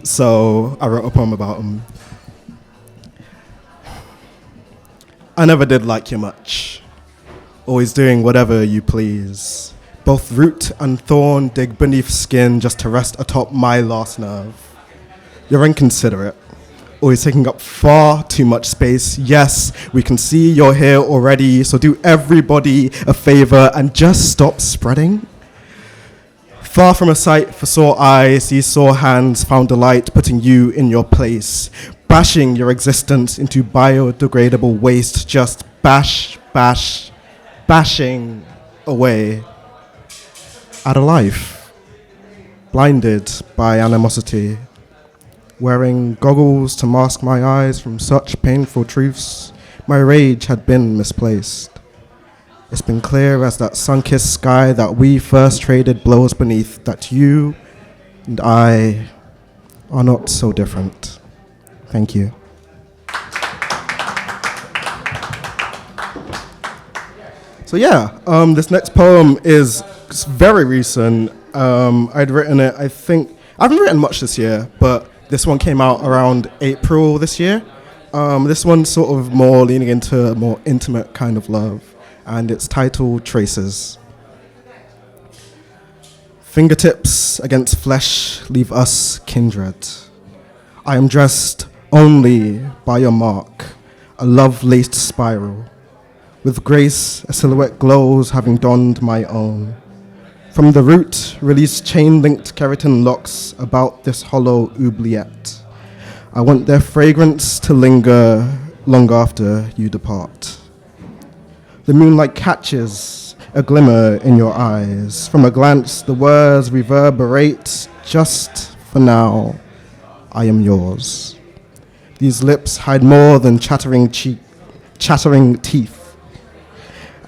So I wrote a poem about him. I never did like you much, always doing whatever you please. Both root and thorn dig beneath skin just to rest atop my last nerve. You're inconsiderate, always taking up far too much space. Yes, we can see you're here already, so do everybody a favor and just stop spreading. Far from a sight for sore eyes, these sore hands found delight putting you in your place, bashing your existence into biodegradable waste, just bashing away at a life, blinded by animosity, wearing goggles to mask my eyes from such painful truths. My rage had been misplaced. It's been clear as that sun-kissed sky that we first traded blows beneath, that you and I are not so different. Thank you. So yeah, this next poem is very recent. I'd written it, I haven't written much this year, but this one came out around April this year. This one's sort of more leaning into a more intimate kind of love, and it's titled Traces. Fingertips against flesh leave us kindred. I am dressed only by your mark, a love-laced spiral. With grace, a silhouette glows, having donned my own. From the root, release chain-linked keratin locks about this hollow oubliette. I want their fragrance to linger long after you depart. The moonlight catches a glimmer in your eyes. From a glance, the words reverberate. Just for now, I am yours. These lips hide more than chattering teeth.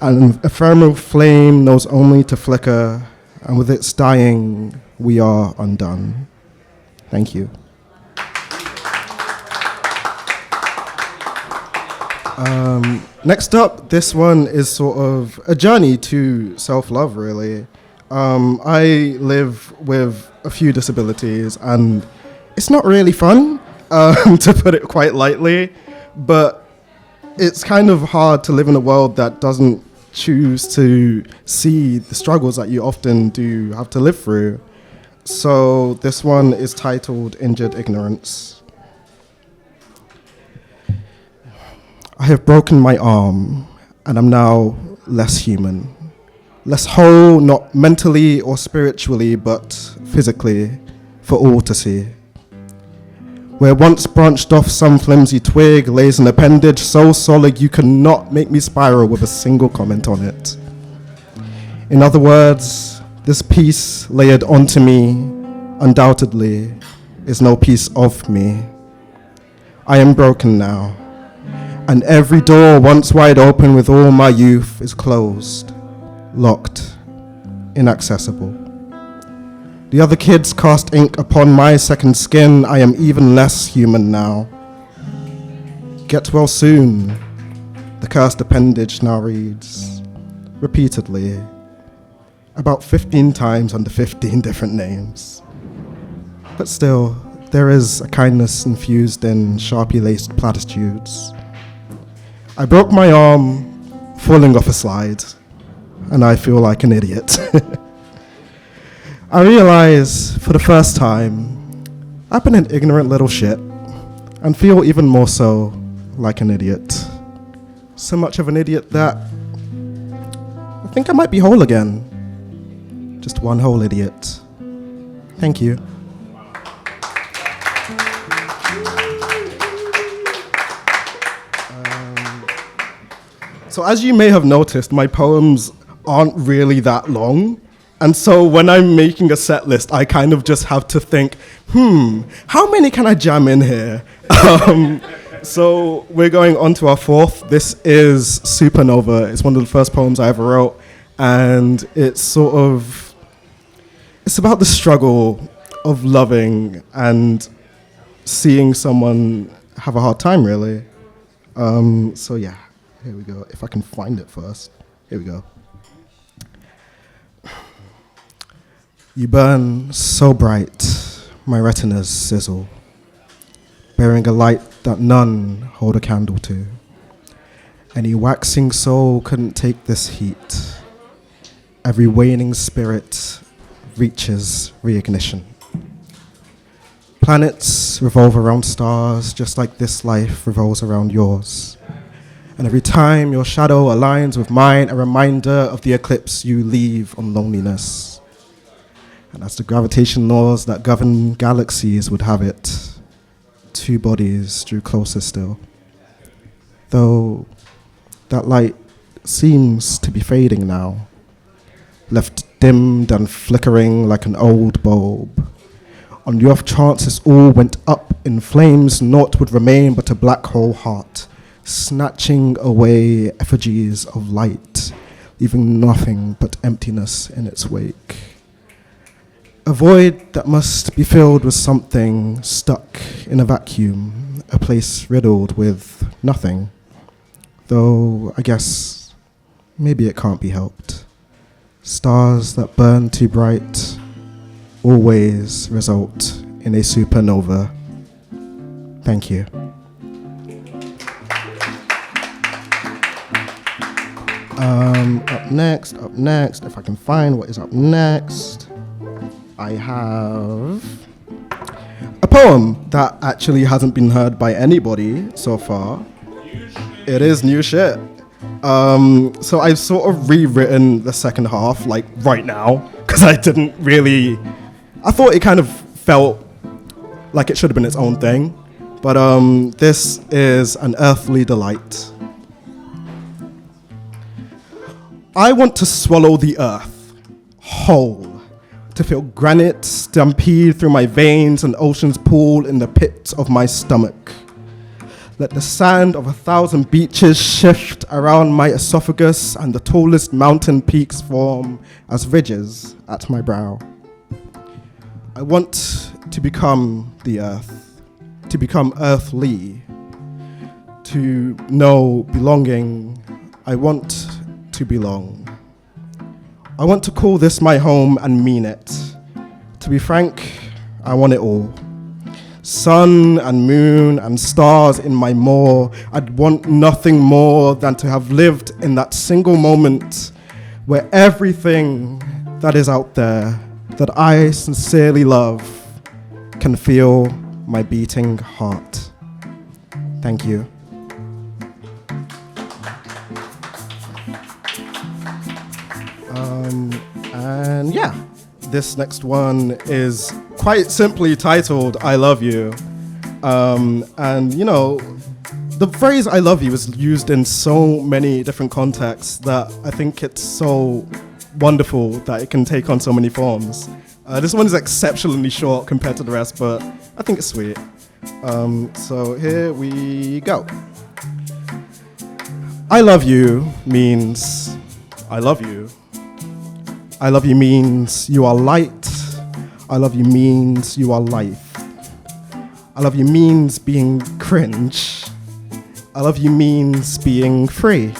An ephemeral flame knows only to flicker, and with its dying, we are undone. Thank you. Next up, this one is sort of a journey to self-love, really. I live with a few disabilities, and it's not really fun, to put it quite lightly, but it's kind of hard to live in a world that doesn't choose to see the struggles that you often do have to live through. So this one is titled Injured Ignorance. I have broken my arm, and I'm now less human. Less whole, not mentally or spiritually, but physically, for all to see. Where once branched off some flimsy twig lays an appendage so solid you cannot make me spiral with a single comment on it. In other words, this piece layered onto me, undoubtedly, is no piece of me. I am broken now, and every door once wide open with all my youth is closed, locked, inaccessible. The other kids cast ink upon my second skin. I am even less human now. Get well soon, the cursed appendage now reads, repeatedly, about 15 times under 15 different names. But still, there is a kindness infused in Sharpie-laced platitudes. I broke my arm falling off a slide, and I feel like an idiot. I realize, for the first time, I've been an ignorant little shit, and feel even more so like an idiot. So much of an idiot that I think I might be whole again. Just one whole idiot. Thank you. So as you may have noticed, my poems aren't really that long. And so when I'm making a set list, I kind of just have to think, how many can I jam in here? So we're going on to our fourth. This is Supernova. It's one of the first poems I ever wrote. And it's about the struggle of loving and seeing someone have a hard time, really. So yeah, here we go. If I can find it first. Here we go. You burn so bright, my retinas sizzle, bearing a light that none hold a candle to. Any waxing soul couldn't take this heat. Every waning spirit reaches reignition. Planets revolve around stars just like this life revolves around yours. And every time your shadow aligns with mine, a reminder of the eclipse you leave on loneliness. And as the gravitation laws that govern galaxies would have it, two bodies drew closer still. Though that light seems to be fading now, left dimmed and flickering like an old bulb. On the off chances all went up in flames, naught would remain but a black hole heart, snatching away effigies of light, leaving nothing but emptiness in its wake. A void that must be filled with something stuck in a vacuum, a place riddled with nothing. Though I guess maybe it can't be helped. Stars that burn too bright always result in a supernova. Thank you. Up next, if I can find what is up next, I have a poem that actually hasn't been heard by anybody so far. It is new shit. So I've sort of rewritten the second half, like right now, because I thought it kind of felt like it should have been its own thing. But this is an earthly delight. I want to swallow the earth whole, to feel granite stampede through my veins and oceans pool in the pit of my stomach. Let the sand of 1,000 beaches shift around my esophagus and the tallest mountain peaks form as ridges at my brow. I want to become the earth, to become earthly, to know belonging. I want to belong. I want to call this my home and mean it. To be frank, I want it all. Sun and moon and stars in my maw. I'd want nothing more than to have lived in that single moment where everything that is out there that I sincerely love can feel my beating heart. Thank you. And yeah, this next one is quite simply titled I Love You. And you know, the phrase I love you is used in so many different contexts that I think it's so wonderful that it can take on so many forms. This one is exceptionally short compared to the rest, but I think it's sweet. So here we go. I love you means I love you. I love you means you are light. I love you means you are life. I love you means being cringe. I love you means being free.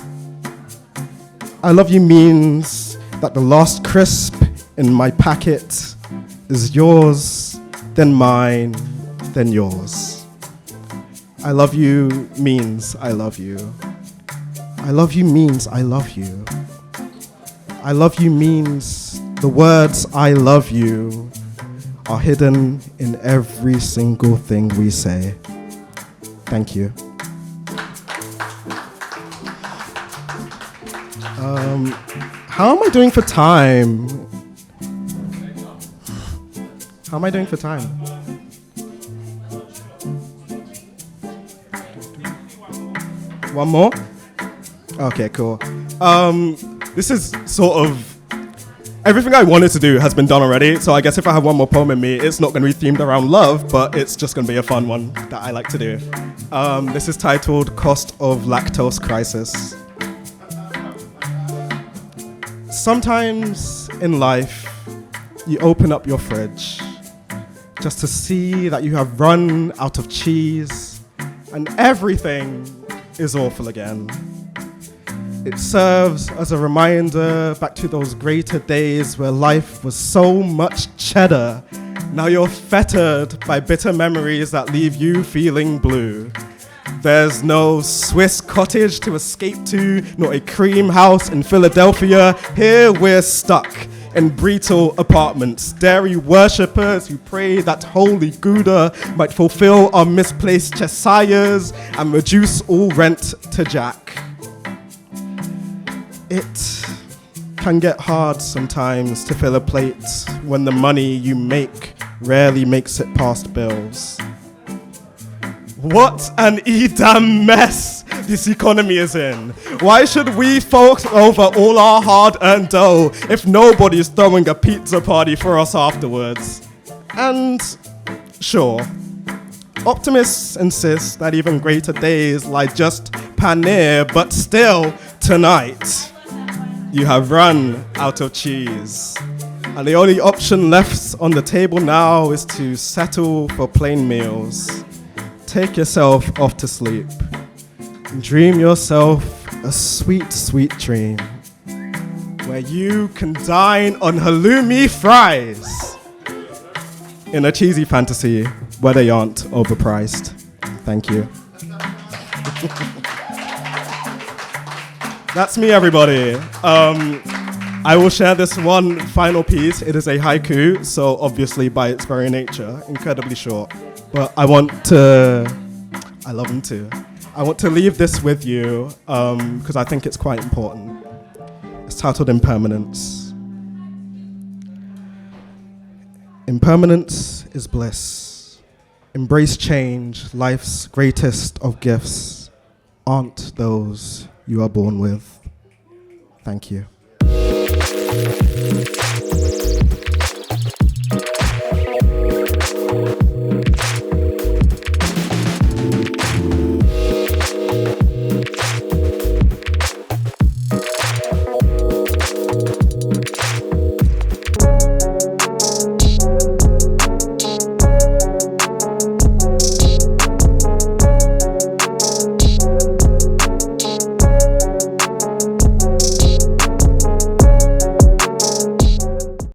I love you means that the last crisp in my packet is yours, then mine, then yours. I love you means I love you. I love you means I love you. I love you means the words I love you are hidden in every single thing we say. Thank you. How am I doing for time? How am I doing for time? One more? Okay, cool. This is sort of everything I wanted to do has been done already, so I guess if I have one more poem in me, it's not going to be themed around love, but it's just going to be a fun one that I like to do. This is titled Cost of Lactose Crisis. Sometimes in life, you open up your fridge just to see that you have run out of cheese and everything is awful again. It serves as a reminder back to those greater days where life was so much cheddar Now you're fettered by bitter memories that leave you feeling blue. There's no Swiss cottage to escape to, nor a cream house in Philadelphia. Here we're stuck in Bretel apartments, dairy worshippers who pray that holy Gouda might fulfill our misplaced Cheshires and reduce all rent to Jack. It can get hard sometimes to fill a plate when the money you make rarely makes it past bills. What an Edam mess this economy is in. Why should we fork over all our hard-earned dough if nobody's throwing a pizza party for us afterwards? And sure, optimists insist that even greater days lie just paneer, but still, tonight, you have run out of cheese. And the only option left on the table now is to settle for plain meals. Take yourself off to sleep. Dream yourself a sweet, sweet dream where you can dine on halloumi fries in a cheesy fantasy where they aren't overpriced. Thank you. That's me, everybody. I will share this one final piece. It is a haiku, so obviously by its very nature, incredibly short. But I love them too. I want to leave this with you because I think it's quite important. It's titled Impermanence. Impermanence is bliss. Embrace change, life's greatest of gifts aren't those you are born with. Thank you.